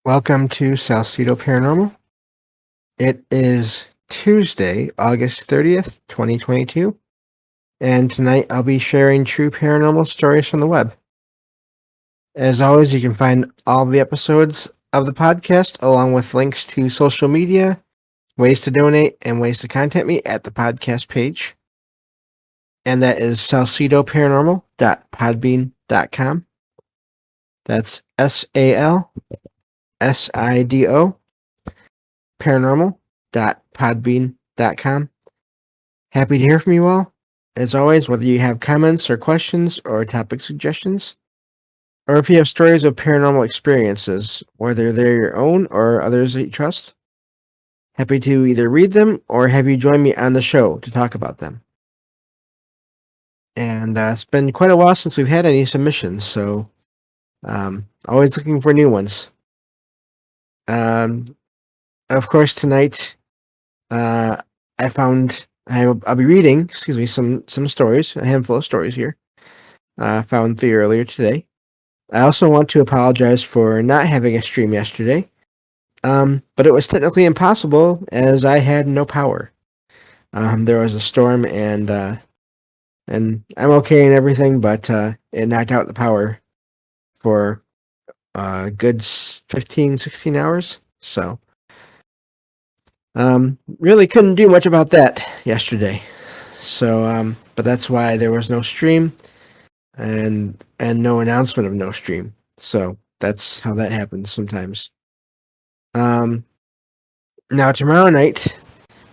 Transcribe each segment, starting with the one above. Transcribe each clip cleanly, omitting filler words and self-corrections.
Welcome to Salcedo Paranormal. It is Tuesday, August 30th, 2022, and tonight I'll be sharing true paranormal stories from the web. As always, you can find all the episodes of the podcast along with links to social media, ways to donate, and ways to contact me at the podcast page. And that is salcedoparanormal.podbean.com. That's SALSIDO paranormal.podbean.com. Happy to hear from you all. As always, whether you have comments or questions or topic suggestions, or if you have stories of paranormal experiences, whether they're your own or others that you trust, happy to either read them or have you join me on the show to talk about them. And it's been quite a while since we've had any submissions, so always looking for new ones. Of course, tonight I'll be reading, some stories, a handful of stories here. Found 3 earlier today. I also want to apologize for not having a stream yesterday, but it was technically impossible as I had no power. There was a storm and I'm okay and everything, but it knocked out the power for a good 15, 16 hours. So really couldn't do much about that yesterday. So but that's why there was no stream and no announcement of no stream. So that's how that happens sometimes. Now tomorrow night,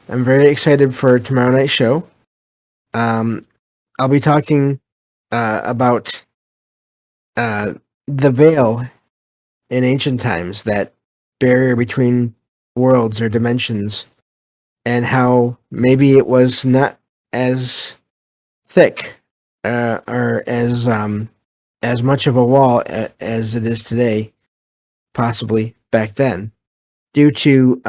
I'm very excited for tomorrow night's show. I'll be talking about the veil in ancient times, that barrier between worlds or dimensions, and how maybe it was not as thick or as much of a wall as it is today, possibly back then, due to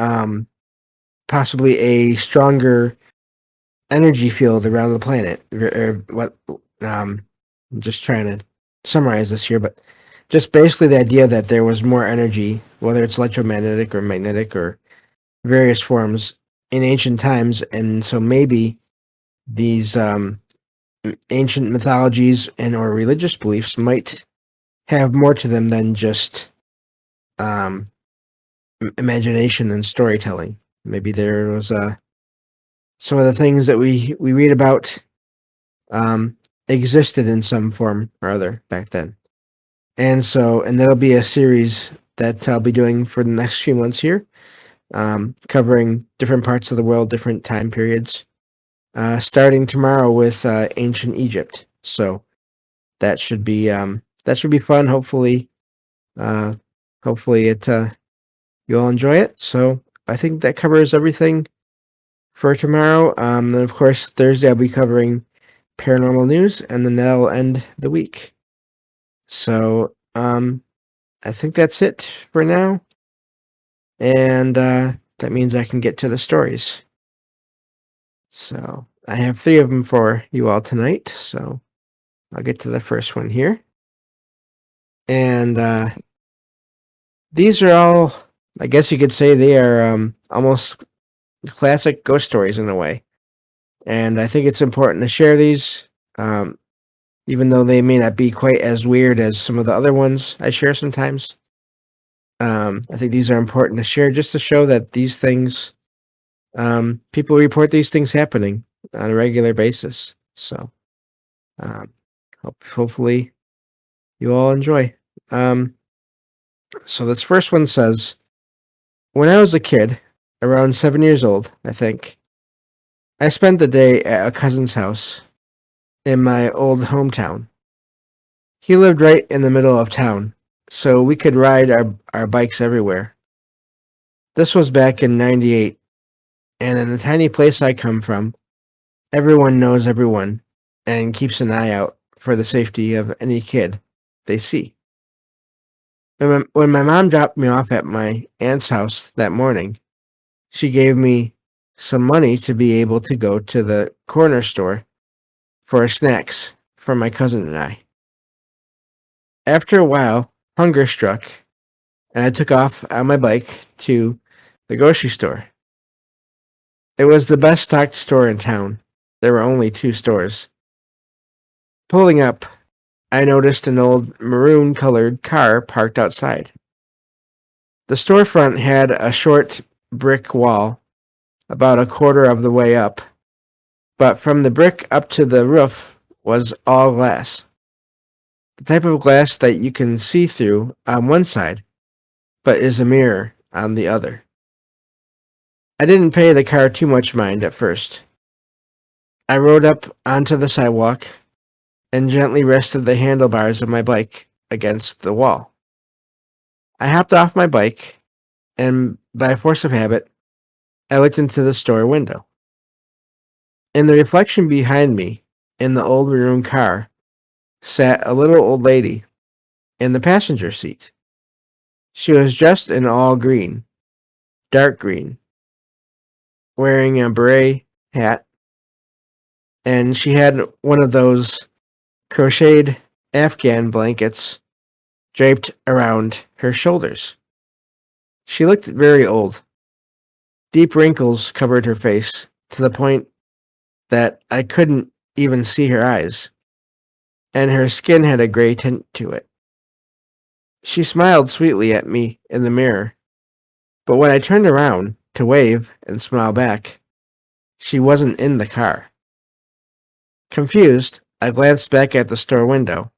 possibly a stronger energy field around the planet. I'm just trying to summarize this here, but just basically the idea that there was more energy, whether it's electromagnetic or magnetic or various forms in ancient times, and so maybe these ancient mythologies and or religious beliefs might have more to them than just imagination and storytelling. Maybe there was some of the things that we read about existed in some form or other back then. And that'll be a series that I'll be doing for the next few months here, covering different parts of the world, different time periods, starting tomorrow with ancient Egypt. So that should be fun. Hopefully you'll enjoy it. So I think that covers everything for tomorrow. And of course, Thursday I'll be covering paranormal news, and then that'll end the week. So I think that's it for now. And that means I can get to the stories. So I have 3 of them for you all tonight. So I'll get to the first one here. And these are all, I guess you could say they are almost classic ghost stories in a way. And I think it's important to share these, even though they may not be quite as weird as some of the other ones I share sometimes. I think these are important to share just to show that these things, people report these things happening on a regular basis. So hopefully you all enjoy. So this first one says, when I was a kid, around 7 years old, I think, I spent the day at a cousin's house in my old hometown. He lived right in the middle of town, so we could ride our bikes everywhere. This was back in '98, and in the tiny place I come from, everyone knows everyone and keeps an eye out for the safety of any kid they see. When my mom dropped me off at my aunt's house that morning, she gave me some money to be able to go to the corner store for snacks for my cousin and I. After a while, hunger struck, and I took off on my bike to the grocery store. It was the best stocked store in town. There were only two stores. Pulling up, I noticed an old maroon colored car parked outside. The storefront had a short brick wall about a quarter of the way up, but from the brick up to the roof was all glass. The type of glass that you can see through on one side, but is a mirror on the other. I didn't pay the car too much mind at first. I rode up onto the sidewalk and gently rested the handlebars of my bike against the wall. I hopped off my bike, and by force of habit, I looked into the store window. In the reflection behind me, in the old maroon car, sat a little old lady in the passenger seat. She was dressed in all green, dark green, wearing a beret hat, and she had one of those crocheted Afghan blankets draped around her shoulders. She looked very old. Deep wrinkles covered her face to the point that I couldn't even see her eyes, and her skin had a gray tint to it. She smiled sweetly at me in the mirror, but when I turned around to wave and smile back, she wasn't in the car. Confused, I glanced back at the store window,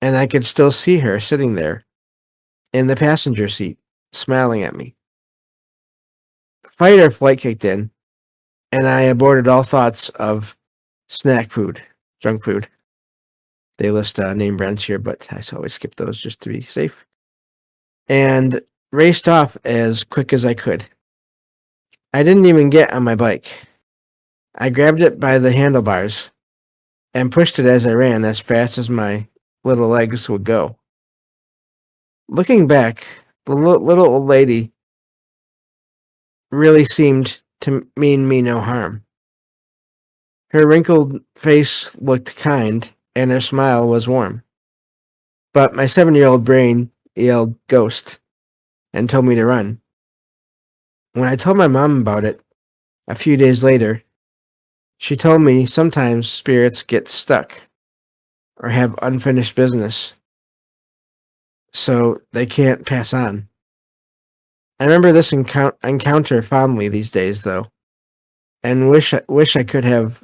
and I could still see her sitting there in the passenger seat, smiling at me. Fight or flight kicked in, and I aborted all thoughts of snack food, junk food. They list name brands here, but I always skip those just to be safe. And raced off as quick as I could. I didn't even get on my bike. I grabbed it by the handlebars and pushed it as I ran as fast as my little legs would go. Looking back, the little old lady really seemed to mean me no harm. Her wrinkled face looked kind, and her smile was warm. But my 7-year-old brain yelled ghost and told me to run. When I told my mom about it a few days later, she told me sometimes spirits get stuck or have unfinished business, so they can't pass on. I remember this encounter fondly these days, though, and wish I could have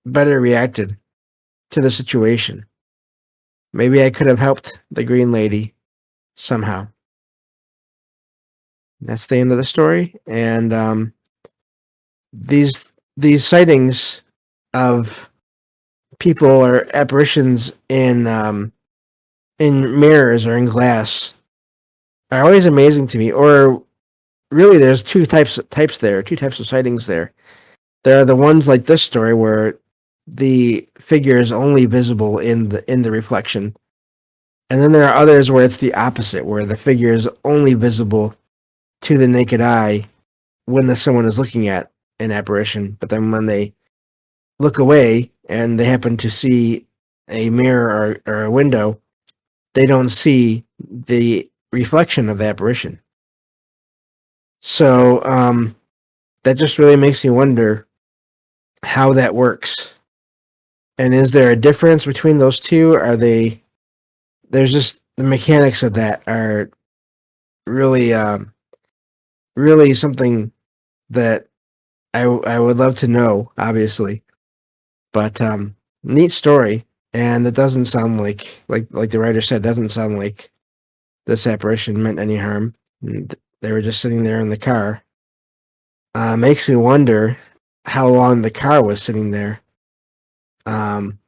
better reacted to the situation. Maybe I could have helped the green lady somehow. That's the end of the story, and these sightings of people or apparitions in mirrors or in glass are always amazing to me. Or really, there's two types of sightings there. There are the ones like this story where the figure is only visible in the reflection, and then there are others where it's the opposite, where the figure is only visible to the naked eye when someone is looking at an apparition, but then when they look away and they happen to see a mirror or a window, they don't see the reflection of the apparition. So that just really makes me wonder how that works. And is there a difference between those two? There's just the mechanics of that are really, really something that I would love to know, obviously. But neat story, and it doesn't sound like the writer said, it doesn't sound like this apparition meant any harm. They were just sitting there in the car. Makes me wonder how long the car was sitting there, and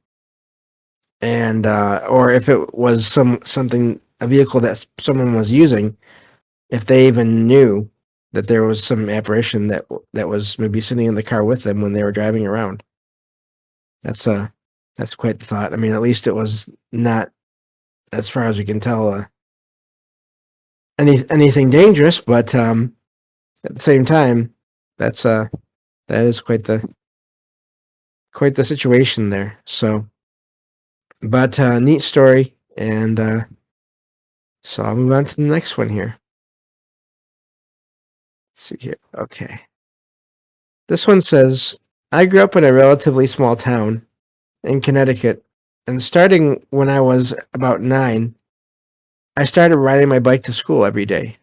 or if it was a vehicle that someone was using. If they even knew that there was some apparition that was maybe sitting in the car with them when they were driving around. That's quite the thought. I mean, at least it was not, as far as we can tell, anything dangerous. But at the same time, that is quite the situation there. So, but neat story, and So I'll move on to the next one here. Let's see here. Okay. This one says, I grew up in a relatively small town in Connecticut, and starting when I was about 9, I started riding my bike to school every day.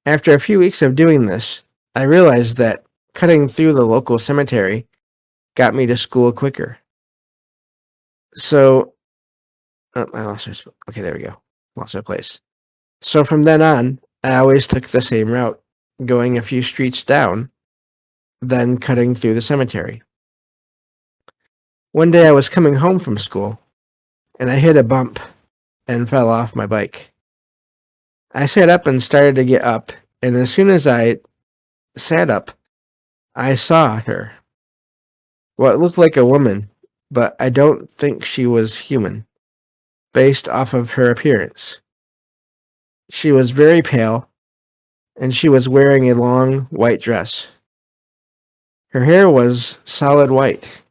After a few weeks of doing this, I realized that cutting through the local cemetery got me to school quicker. So, I lost our, okay, there we go. Lost our place. So from then on, I always took the same route, going a few streets down, then cutting through the cemetery. One day I was coming home from school, and I hit a bump and fell off my bike. I sat up and started to get up, and as soon as I sat up, I saw her. What looked like a woman, but I don't think she was human, based off of her appearance. She was very pale, and she was wearing a long white dress. Her hair was solid white,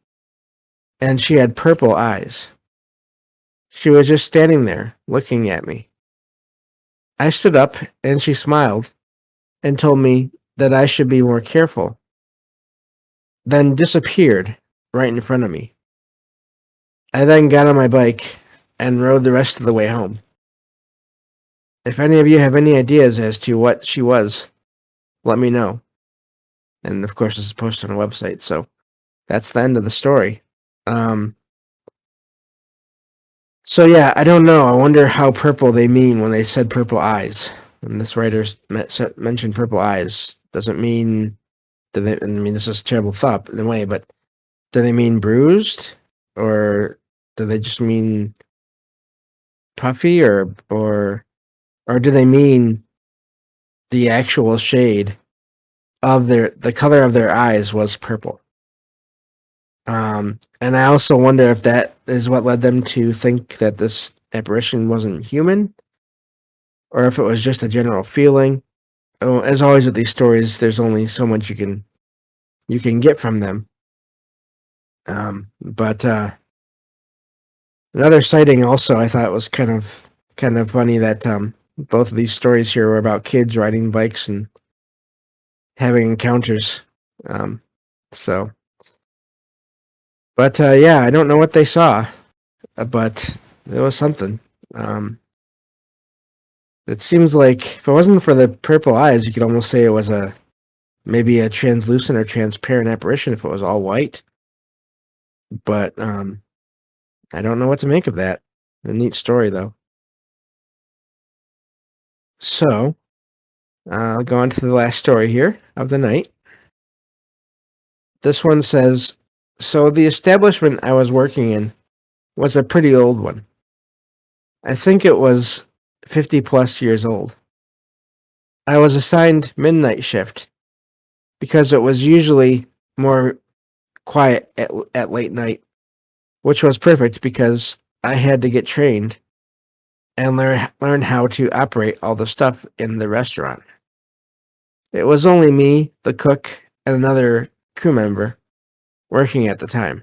and she had purple eyes. She was just standing there, looking at me. I stood up, and she smiled and told me that I should be more careful, then disappeared right in front of me. I then got on my bike and rode the rest of the way home. If any of you have any ideas as to what she was, let me know. And of course, this is posted on a website, so that's the end of the story. So yeah, I don't know. I wonder how purple they mean when they said purple eyes. And this writer mentioned purple eyes. Doesn't mean do they? I mean, this is a terrible thought in a way, but do they mean bruised, or do they just mean puffy, or do they mean the actual shade of the color of their eyes was purple? And I also wonder if that is what led them to think that this apparition wasn't human, or if it was just a general feeling. Oh, as always with these stories, there's only so much you can get from them. But another sighting also I thought was kind of funny that both of these stories here were about kids riding bikes and having encounters. So, but yeah, I don't know what they saw, but there was something. It seems like if it wasn't for the purple eyes, you could almost say it was maybe a translucent or transparent apparition if it was all white. But I don't know what to make of that. A neat story though. So I'll go on to the last story here of the night. This one says, so the establishment I was working in was a pretty old one. I think it was 50 plus years old. I was assigned midnight shift because it was usually more quiet at late night, which was perfect because I had to get trained and learn how to operate all the stuff in the restaurant. It was only me, the cook, and another crew member working at the time.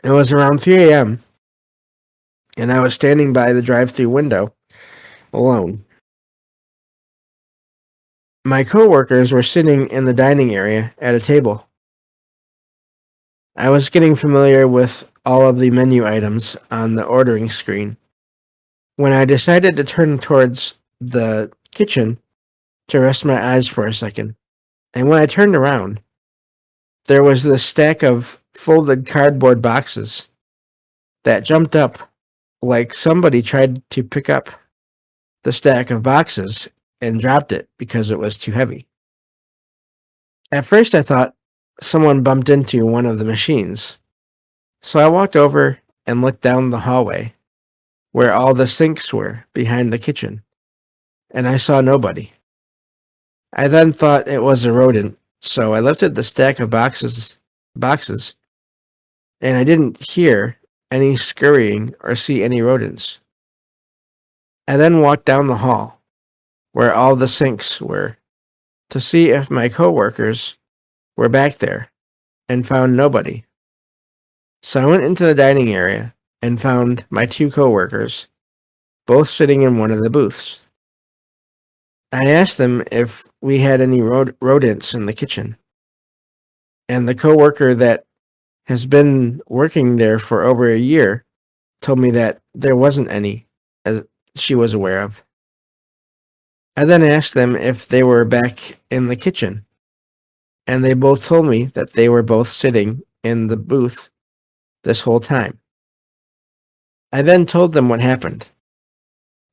It was around 3 a.m., and I was standing by the drive-thru window alone. My coworkers were sitting in the dining area at a table. I was getting familiar with all of the menu items on the ordering screen when I decided to turn towards the kitchen to rest my eyes for a second. And when I turned around, there was this stack of folded cardboard boxes that jumped up like somebody tried to pick up the stack of boxes and dropped it because it was too heavy. At first, I thought someone bumped into one of the machines, so I walked over and looked down the hallway where all the sinks were behind the kitchen, and I saw nobody. I then thought it was a rodent, so I lifted the stack of boxes, and I didn't hear any scurrying or see any rodents. I then walked down the hall where all the sinks were to see if my coworkers were back there and found nobody. So I went into the dining area and found my two coworkers both sitting in one of the booths. I asked them if we had any rodents in the kitchen, and the coworker that has been working there for over a year told me that there wasn't any, as she was aware of. I then asked them if they were back in the kitchen, and they both told me that they were both sitting in the booth this whole time. I then told them what happened,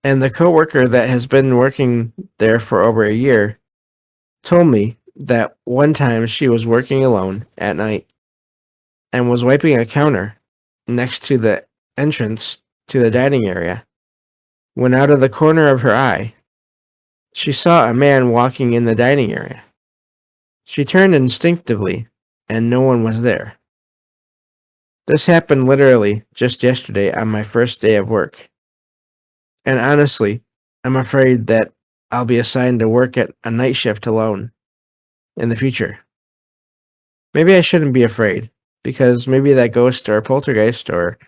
and the coworker that has been working there for over a year told me that one time she was working alone at night and was wiping a counter next to the entrance to the dining area when out of the corner of her eye she saw a man walking in the dining area. She turned instinctively and no one was there. This happened literally just yesterday on my first day of work. And honestly, I'm afraid that I'll be assigned to work at a night shift alone in the future. Maybe I shouldn't be afraid, because maybe that ghost or poltergeist or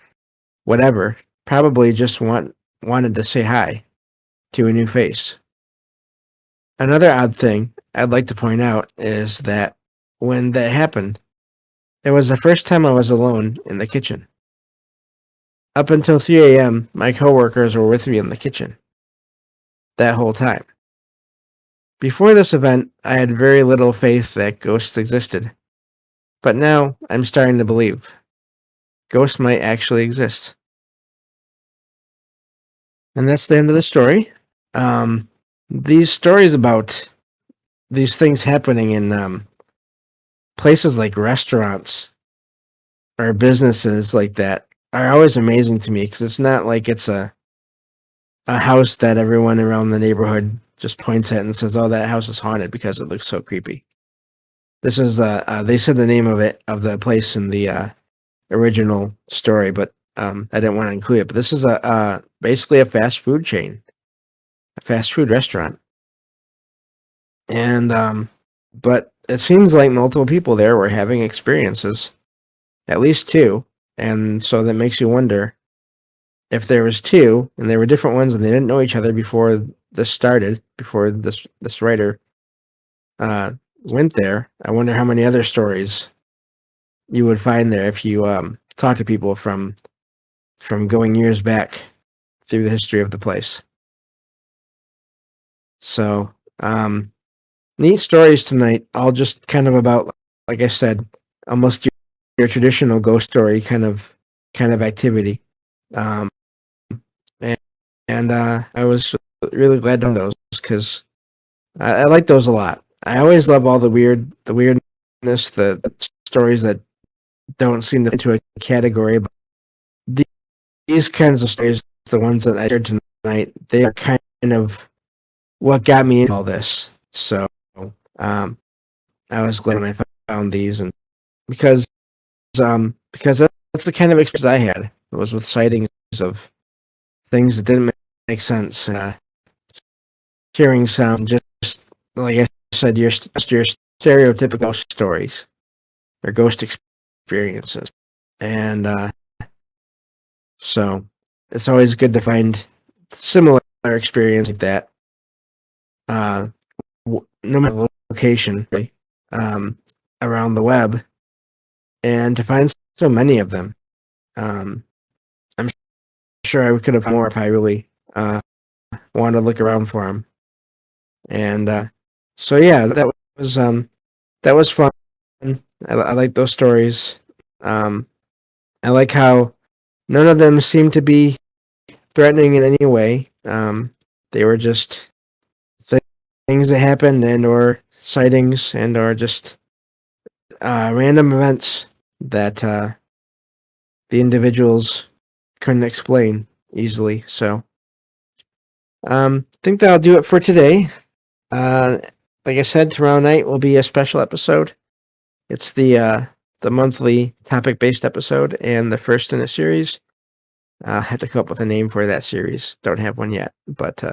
whatever probably just wanted to say hi to a new face. Another odd thing I'd like to point out is that when that happened, it was the first time I was alone in the kitchen. Up until 3 a.m., my coworkers were with me in the kitchen that whole time. Before this event, I had very little faith that ghosts existed, but now I'm starting to believe ghosts might actually exist. And that's the end of the story. These stories about these things happening in places like restaurants or businesses like that are always amazing to me, because it's not like it's a house that everyone around the neighborhood just points at and says, "Oh, that house is haunted," because it looks so creepy. This is they said the name of the place in the original story, but I didn't want to include it. But this is a basically a fast food chain, a fast food restaurant, and but it seems like multiple people there were having experiences, at least two, and so that makes you wonder if there was two and they were different ones and they didn't know each other before this started, before this writer went there. I wonder how many other stories you would find there if you talk to people from going years back through the history of the place. So, neat stories tonight. All just kind of about, like I said, almost your traditional ghost story kind of activity. Um, and I was really glad to know those, because I like those a lot. I always love all the weirdness, the stories that don't seem to fit into a category. But these kinds of stories, the ones that I shared tonight, they are kind of what got me into all this. So I was glad when I found these, and because that's the kind of experience I had. It was with sightings of things that didn't make sense. Hearing some, just like I said, your stereotypical stories or ghost experiences, and so it's always good to find similar experience like that. No matter the location, right, around the web, and to find so many of them. I'm sure I could have more if I really wanted to look around for them. And so yeah, that was fun. I like those stories. I like how none of them seem to be threatening in any way. They were just things that happened, and or sightings, and or just random events that the individuals couldn't explain easily. So I think that'll do it for today. Like I said, tomorrow night will be a special episode. It's the monthly topic-based episode and the first in a series. I'll have to come up with a name for that series. Don't have one yet, but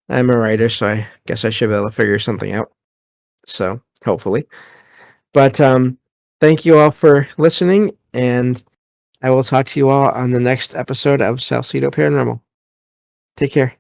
I'm a writer, so I guess I should be able to figure something out. So hopefully. But thank you all for listening, and I will talk to you all on the next episode of Salcedo Paranormal. Take care.